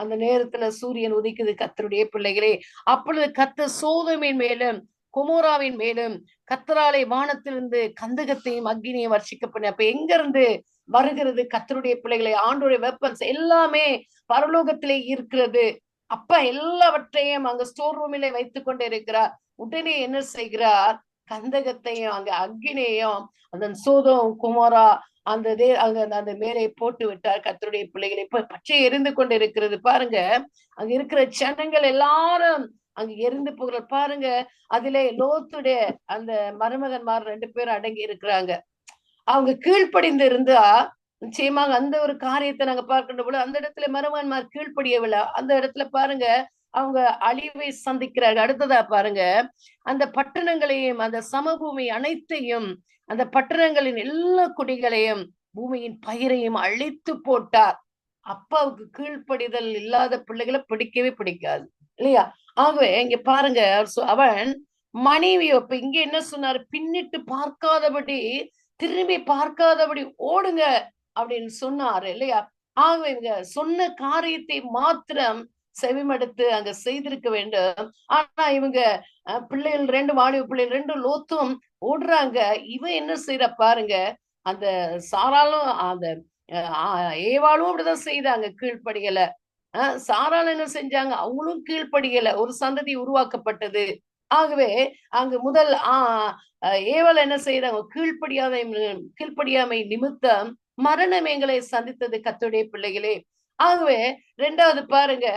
அந்த நேரத்துல சூரியன் உதிக்குது. கர்த்தருடைய பிள்ளைகளே, அப்பொழுது கர்த்தர் சோதோமின் மேலும் கொமோராவின் மேலும் கர்த்தராலே வானத்திலிருந்து கந்தகத்தையும் அக்கினியும் வர்ஷிக்க பண்ண. அப்ப எங்க இருந்து வருகிறது? கர்த்தருடைய பிள்ளைகளை, ஆண்டோடைய வெப்பன்ஸ் எல்லாமே பரலோகத்திலே இருக்கிறது. அப்ப எல்லாவற்றையும் அங்க ஸ்டோர் ரூமிலே வைத்துக் கொண்டு இருக்கிறார். உடனே என்ன செய்கிறார்? கந்தகத்தையும் அங்க அக்கினியையும் அந்த சோதோம் குமாரா அந்த மேலே போட்டு விட்டார். கர்த்தருடைய பிள்ளைகளை இப்ப பச்சை எரிந்து கொண்டு இருக்கிறது. பாருங்க, அங்க இருக்கிற ஜனங்கள் எல்லாரும் அங்க எரிந்து போகிற. பாருங்க, அதிலே லோத்துடைய அந்த மருமகன்மார் 2 பேரும் அடங்கி இருக்கிறாங்க. அவங்க கீழ்ப்படிந்து இருந்தா நிச்சயமாக அந்த ஒரு காரியத்தை நாங்க பார்க்கின்ற பொழுது அந்த இடத்துல மருமகன்மார் கீழ்ப்படியவில்லை. அந்த இடத்துல பாருங்க, அவங்க அழிவை சந்திக்கிறார்கள். அடுத்ததா பாருங்க, அந்த பட்டணங்களையும் அந்த சமபூமி அனைத்தையும், அந்த பட்டணங்களின் எல்லா குடிகளையும் பூமியின் பயிரையும் அழித்து போட்டார். அப்பாவுக்கு கீழ்ப்படிதல் இல்லாத பிள்ளைகளை பிடிக்கவே பிடிக்காது இல்லையா? ஆகவே இங்க பாருங்க, அவன் மனைவியோ, இப்ப இங்க என்ன சொன்னாரு? பின்னிட்டு பார்க்காதபடி, திரும்பி பார்க்காதபடி ஓடுங்க அப்படின்னு சொன்னாரு இல்லையா? ஆகவே இவங்க சொன்ன காரியத்தை மாத்திரம் செவிமடுத்து அங்க செய்திருக்க வேண்டும். ஆனா இவங்க பிள்ளைகள் 2 வாலிப பிள்ளைகள் 2 லோத்தும் ஓடுறாங்க. இவன் என்ன செய்யற பாருங்க, அந்த சாராலும் அந்த ஏவாளும் அப்படிதான் செய்தாங்க, கீழ்ப்படியல. சாரால் என்ன செஞ்சாங்க? அவங்களும் கீழ்ப்படியல. ஒரு சந்ததி உருவாக்கப்பட்டது. ஆகவே அங்கு முதல் ஏவாள் என்ன செய்யறாங்க? கீழ்ப்படியாமை நிமித்தம் மரணம் எங்களை சந்தித்தது கர்த்தருடைய பிள்ளைகளே. ஆகவே 2வது பாருங்க,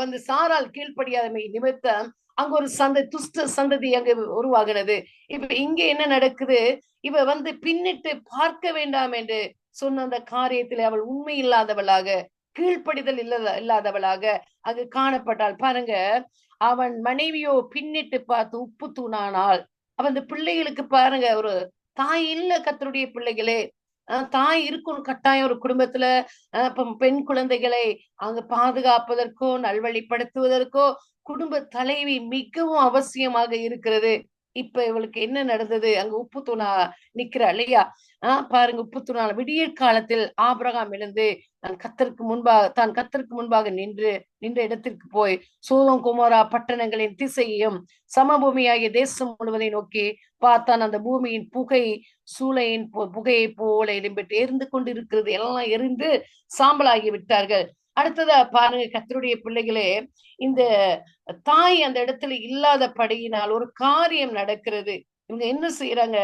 வந்து சாரால் கீழ்ப்படியாமை நிமித்தம் அங்க ஒரு துஷ்ட சந்ததி அங்க உருவாகிறது. இப்ப இங்க என்ன நடக்குது? இவ வந்து பின்னிட்டு பார்க்க வேண்டாம் என்று சொன்ன அந்த காரியத்தில் அவள் உண்மை இல்லாதவளாக, கீழ்ப்படிதல் இல்லாதவளாக அங்கு காணப்பட்டாள். பாருங்க, அவன் மனைவியோ பின்னிட்டு பார்த்து உப்பு தூணானாள். அவன் அந்த பிள்ளைகளுக்கு பாருங்க, ஒரு தாய் இல்ல. கர்த்தருடைய பிள்ளைகளே, தாய் இருக்கும் கட்டாயம் ஒரு குடும்பத்துல. பெண் குழந்தைகளை அங்க பாதுகாப்பதற்கோ நல்வழிப்படுத்துவதற்கோ குடும்ப தலைவி மிகவும் அவசியமாக இருக்கிறது. இப்ப இவளுக்கு என்ன நடந்தது? அங்க உப்பு தூணா நிக்கிறா இல்லையா? பாருங்க, உப்பு தூணால விடியற் காலத்தில் ஆபிரகாம் எழுந்து தான் கர்த்தருக்கு முன்பாக நின்ற இடத்திற்கு போய் சோதோம் குமோரா பட்டணங்களின் திசையையும் சமபூமியாகிய தேசம் முழுவதை நோக்கி பார்த்தான். அந்த பூமியின் சூளையின் புகையை போல எழும்பிட்டு எரிந்து கொண்டிருக்கிறது. எல்லாம் எரிந்து சாம்பலாகி விட்டார்கள். அடுத்ததா பாருங்க கர்த்தருடைய பிள்ளைகளே, இந்த தாய் அந்த இடத்துல இல்லாதபடியினால் ஒரு காரியம் நடக்கிறது. இவங்க என்ன செய்யறாங்க?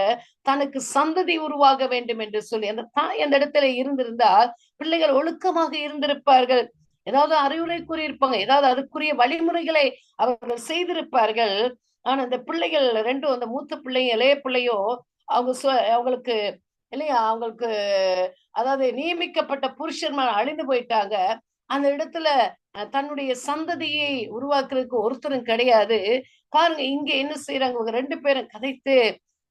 தனக்கு சந்ததி உருவாக வேண்டும் என்று சொல்லி அந்த தாய் அந்த இடத்துல இருந்திருந்தால் பிள்ளைகள் ஒழுக்கமாக இருந்திருப்பார்கள். ஏதாவது அறிவுரை கூறியிருப்பாங்க, ஏதாவது அதுக்குரிய வழிமுறைகளை அவர்கள் செய்திருப்பார்கள். ஆனா அந்த பிள்ளைகள் ரெண்டும், அந்த மூத்த பிள்ளையும் இளைய பிள்ளையோ, அவங்களுக்கு இல்லையா, அவங்களுக்கு அதாவது நியமிக்கப்பட்ட புருஷன்மார் அழிந்து போயிட்டாங்க. அந்த இடத்துல தன்னுடைய சந்ததியை உருவாக்குறதுக்கு ஒருத்தரும் கிடையாது. பாருங்க இங்க என்ன செய்யறாங்க, இவங்க 2 பேரும் கதைத்து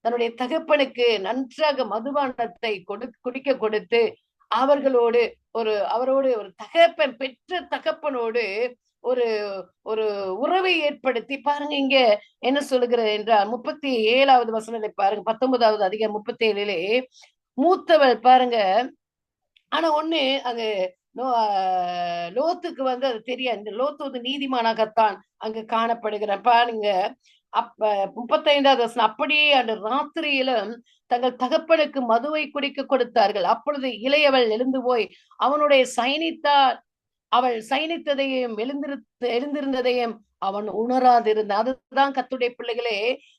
தன்னுடைய தகப்பனுக்கு நன்றாக மதுபானத்தை குடிக்க கொடுத்து அவரோடு ஒரு தகப்பன் பெற்ற தகப்பனோடு ஒரு ஒரு உறவை ஏற்படுத்தி பாருங்க. இங்க என்ன சொல்லுகிறது என்றால் 37வது வசனத்தை பாருங்க, 19வது அதிகாரம் 37லே மூத்தவள் பாருங்க. ஆனா ஒண்ணு அது லோத்துக்கு அது தெரியாது. இந்த லோத்து வந்து நீதிமானாகத்தான் அங்கு காணப்படுகிறார் பாருங்க. அப்ப 35வது வசனம், அப்படியே அந்த ராத்திரியிலும் தங்கள் தகப்பனுக்கு மதுவை குடிக்க கொடுத்தார்கள். அப்பொழுது இளையவள் எழுந்து போய் அவனுடைய அவள் சயனித்ததையும் எழுந்திருந்ததையும் அவன் உணராதிருந்தான். அதுதான் கர்த்தருடைய பிள்ளைகளே,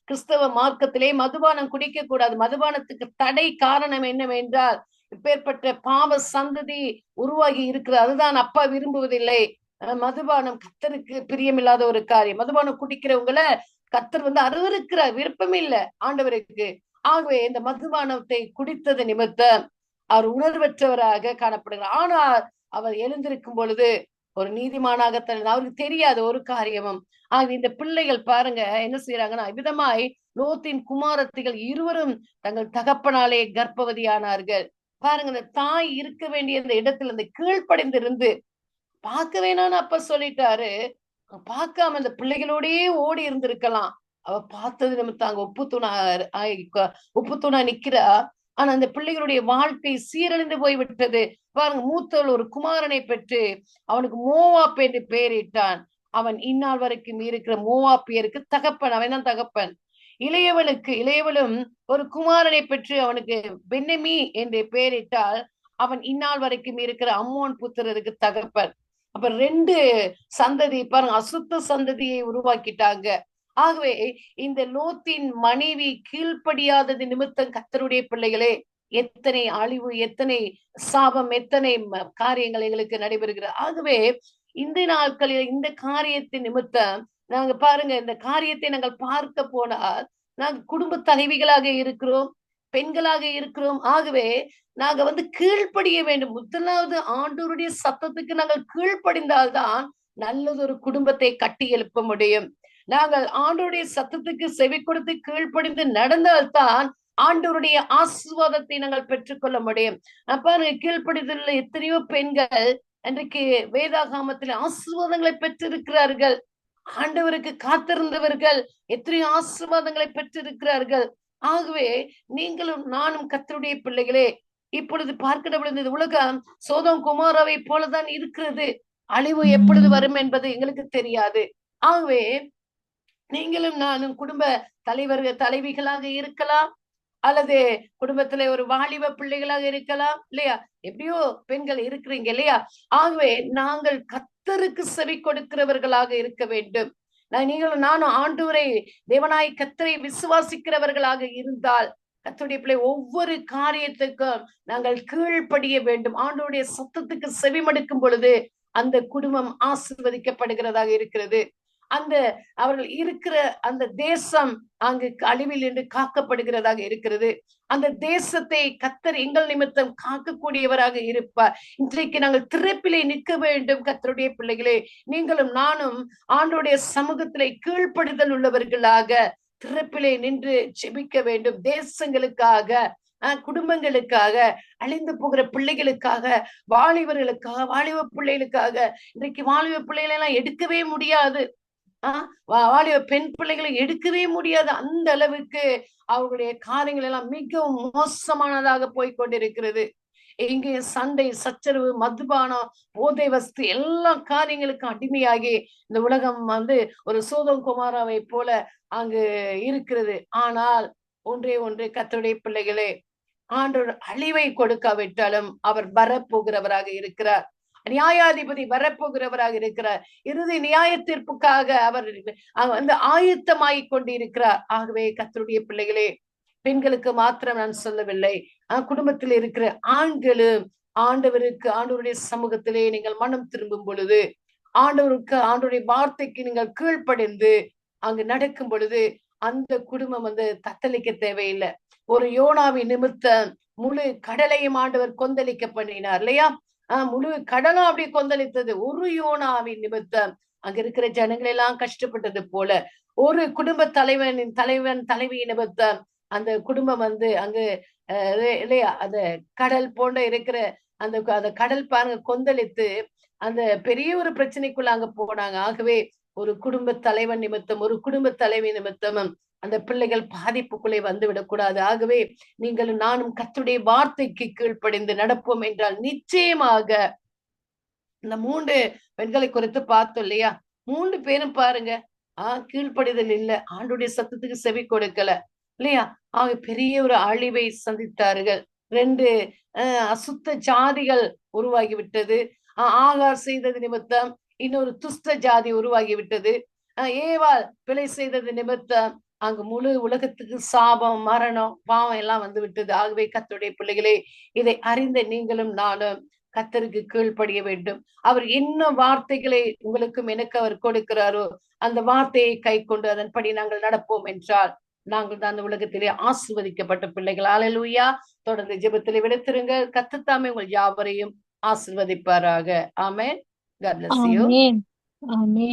கிறிஸ்தவ மார்க்கத்திலே மதுபானம் குடிக்க கூடாது. மதுபானத்துக்கு தடை காரணம் என்னவென்றால் இப்பேற்பட்ட பாவ சந்ததி உருவாகி இருக்கிறது. அதுதான் அப்பா விரும்புவதில்லை. மதுபானம் கர்த்தருக்கு பிரியமில்லாத ஒரு காரியம். மதுபானம் குடிக்கிறவங்களை கர்த்தர் அருவருக்கிறார், விருப்பம் இல்லை ஆண்டவருக்கு. ஆகவே இந்த மதுபானத்தை குடித்தது நிமித்தம் அவர் உணர்வற்றவராக காணப்படுகிறார். ஆனால் அவர் எழுந்திருக்கும் பொழுது ஒரு நீதிமானாக அவருக்கு தெரியாத ஒரு காரியமும். ஆகவே இந்த பிள்ளைகள் பாருங்க என்ன செய்யறாங்கன்னா, விதமாய் லோத்தின் குமாரத்திகள் இருவரும் தங்கள் தகப்பனாலே கர்ப்பவதியானார்கள். பாருங்க, இந்த தாய் இருக்க வேண்டிய இந்த இடத்துல இந்த கீழ்ப்படைந்திருந்து பார்க்க வேணாம்னு அப்ப சொல்லிட்டாரு. பார்க்காம அந்த பிள்ளைகளோடயே ஓடி இருந்திருக்கலாம். அவ பார்த்தது நிமித்தம் அங்க உப்பு தூணா நிக்கிறா. ஆனா அந்த பிள்ளைகளுடைய வாழ்க்கை சீரழிந்து போய்விட்டது. பாருங்க, மூத்தவள் ஒரு குமாரனை பெற்று அவனுக்கு மோவாப் என்று பெயரிட்டான். அவன் இந்நாள் வரைக்கும் இருக்கிற மோவாப்பியருக்கு தகப்பன், அவன் தான் தகப்பன். இளையவளும் ஒரு குமாரனை பெற்று அவனுக்கு பென்னமி என்று பெயரிட்டால் அவன் இந்நாள் வரைக்கும் இருக்கிற அம்மோன் புத்திரருக்கு தகப்பன். அப்ப 2 சந்ததி பாருங்க, அசுத்த சந்ததியை உருவாக்கிட்டாங்க. ஆகவே இந்த லோத்தின் மனைவி கீழ்ப்படியாதது நிமித்தம் கர்த்தருடைய பிள்ளைகளே எத்தனை அழிவு, எத்தனை சாபம், எத்தனை காரியங்கள் எங்களுக்கு நடைபெறுகிறது. ஆகவே இந்த நாட்களில் இந்த காரியத்தின் நிமித்தம் நாங்க பாருங்க, இந்த காரியத்தை நாங்கள் பார்க்க போனால் நாங்கள் குடும்ப தலைவிகளாக இருக்கிறோம், பெண்களாக இருக்கிறோம். ஆகவே நாங்க கீழ்ப்படிய வேண்டும். முதலாவது ஆண்டவருடைய சத்தத்துக்கு நாங்கள் கீழ்ப்படிந்தால்தான் நல்லது ஒரு குடும்பத்தை கட்டி எழுப்ப முடியும். நாங்கள் ஆண்டவருடைய சத்தத்துக்கு செவி கொடுத்து கீழ்ப்படிந்து நடந்தால்தான் ஆண்டவருடைய ஆசீர்வாதத்தை நாங்கள் பெற்றுக்கொள்ள முடியும். பாருங்க, கீழ்ப்படிதல் எத்தனையோ பெண்கள் அன்றைக்கு வேதாகமத்தில் ஆசீர்வாதங்களை பெற்றிருக்கிறார்கள். ஆண்டவருக்கு காத்திருந்தவர்கள் எத்தனையோ ஆசீர்வாதங்களை பெற்றிருக்கிறார்கள். ஆகவே நீங்களும் நானும் கர்த்தருடைய பிள்ளைகளே, இப்பொழுது பார்க்கிற பொழுது இந்த உலகம் சோதோம் குமாராவை போலதான் இருக்கிறது. அழிவு எப்பொழுது வரும் என்பது எங்களுக்கு தெரியாது. ஆகவே நீங்களும் நானும் குடும்ப தலைவிகளாக இருக்கலாம், அல்லது குடும்பத்துல ஒரு வாலிப பிள்ளைகளாக இருக்கலாம் இல்லையா, எப்படியோ பெண்கள் இருக்கிறீங்க இல்லையா. ஆகவே நாங்கள் கர்த்தருக்கு செவி கொடுக்கிறவர்களாக இருக்க வேண்டும். நீங்களும் நானும் ஆண்டவரை தேவனாய் கர்த்தரை விசுவாசிக்கிறவர்களாக இருந்தால் கர்த்தருடைய பிள்ளை ஒவ்வொரு காரியத்துக்கும் நாங்கள் கீழ்ப்படிய வேண்டும். ஆண்டவருடைய சத்தத்துக்கு செவிமடுக்கும் பொழுது அந்த குடும்பம் ஆசீர்வதிக்கப்படுகிறதாக இருக்கிறது. அவர்கள் இருக்கிற அந்த தேசம் அங்கு அழிவில் என்று காக்கப்படுகிறதாக இருக்கிறது. அந்த தேசத்தை கர்த்தர் எங்கள் நிமித்தம் காக்கக்கூடியவராக இருப்பார். இன்றைக்கு நாங்கள் திறப்பிலே நிற்க வேண்டும். கர்த்தருடைய பிள்ளைகளே, நீங்களும் நானும் ஆண்டவருடைய சமூகத்திலே கீழ்ப்படிதல் உள்ளவர்களாக திறப்பிலே நின்று ஜெபிக்க வேண்டும். தேசங்களுக்காக, குடும்பங்களுக்காக, அழிந்து போகிற பிள்ளைகளுக்காக, வாலிப பிள்ளைகளுக்காக. இன்றைக்கு வாலிப பிள்ளைகளை எல்லாம் எடுக்கவே முடியாது. வாலிப பெண் பிள்ளைகளை எடுக்கவே முடியாது. அந்த அளவுக்கு அவர்களுடைய காரியங்கள் எல்லாம் மிகவும் மோசமானதாக போய்கொண்டிருக்கிறது. இங்கே சண்டை, சச்சரவு, மதுபானம், போதை வஸ்து எல்லா காரியங்களுக்கும் அடிமையாகி இந்த உலகம் ஒரு சோதம் குமாராவை போல அங்கு இருக்கிறது. ஆனால் ஒன்றே ஒன்று கர்த்தருடைய பிள்ளைகளே, ஆண்டவர் அழிவை கொடுக்காவிட்டாலும் அவர் வரப்போகிறவராக இருக்கிறார். நியாயாதிபதி வரப்போகிறவராக இருக்கிறார். இறுதி நியாய தீர்ப்புக்காக அவர் ஆயத்தமாகிக் கொண்டிருக்கிறார். ஆகவே கர்த்தருடைய பிள்ளைகளே, பெண்களுக்கு மாத்திரம் நான் சொல்லவில்லை, குடும்பத்தில் இருக்கிற ஆண்களும் ஆண்டவருடைய சமூகத்திலே நீங்கள் மனம் திரும்பும் பொழுது, ஆண்டவருடைய வார்த்தைக்கு நீங்கள் கீழ்ப்படிந்து அங்கு நடக்கும் பொழுது அந்த குடும்பம் தத்தளிக்க தேவையில்லை. ஒரு யோனாவின் நிமித்தம் முழு கடலையும் ஆண்டவர் கொந்தளிக்க பண்ணினார் இல்லையா? முழு கடலும் அப்படி கொந்தளித்தது. ஒரு யோனாவின் நிமித்தம் அங்க இருக்கிற ஜனங்கள் எல்லாம் கஷ்டப்பட்டது போல, ஒரு குடும்ப தலைவன் தலைவி நிமித்தம் அந்த குடும்பம் அங்கு இல்லையா அந்த கடல் போன்ற இருக்கிற அந்த கடல் பாருங்க கொந்தளித்து அந்த பெரிய ஒரு பிரச்சனைக்குள்ள அங்க போனாங்க. ஆகவே ஒரு குடும்ப தலைவன் நிமித்தம், ஒரு குடும்ப தலைவி நிமித்தமும் அந்த பிள்ளைகள் பாதிப்புக்குள்ளே வந்து விடக்கூடாது. ஆகவே நீங்களும் நானும் கர்த்தருடைய வார்த்தைக்கு கீழ்ப்படிந்து நடப்போம் என்றால் நிச்சயமாக இந்த 3 பெண்களை குறித்து பார்த்தோம் இல்லையா? 3 பேரும் பாருங்க, கீழ்ப்படிதல் இல்ல, ஆண்டுடைய சத்தத்துக்கு செவி கொடுக்கல இல்லையா? பெரிய ஒரு அழிவை சந்தித்தார்கள். 2 அசுத்த ஜாதிகள் உருவாகி விட்டது. ஆகார் செய்தது நிமித்தம் இன்னொரு துஷ்ட ஜாதி உருவாகி விட்டது. ஏவாள் பிழை செய்தது நிமித்தம் அங்கு முழு உலகத்துக்கு சாபம், மரணம், பாவம் எல்லாம் வந்து விட்டது. ஆகவே கர்த்தருடைய பிள்ளைகளே, இதை அறிந்த நீங்களும் நானும் கர்த்தருக்கு கீழ்ப்படிய வேண்டும். அவர் என்ன வார்த்தைகளை உங்களுக்கும் எனக்கு அவர் கொடுக்கிறாரோ அந்த வார்த்தையை கை கொண்டு அதன்படி நாங்கள் நடப்போம் என்றால் நாங்கள் தான் அந்த உலகத்திலே ஆசீர்வதிக்கப்பட்ட பிள்ளைகள். அல்லேலூயா. தொடர்ந்து ஜெபத்திலே விடுத்திருங்க. கர்த்தர் தாமே உங்கள் யாவரையும் ஆசீர்வதிப்பாராக. ஆமென். God bless you. Amen. Amen.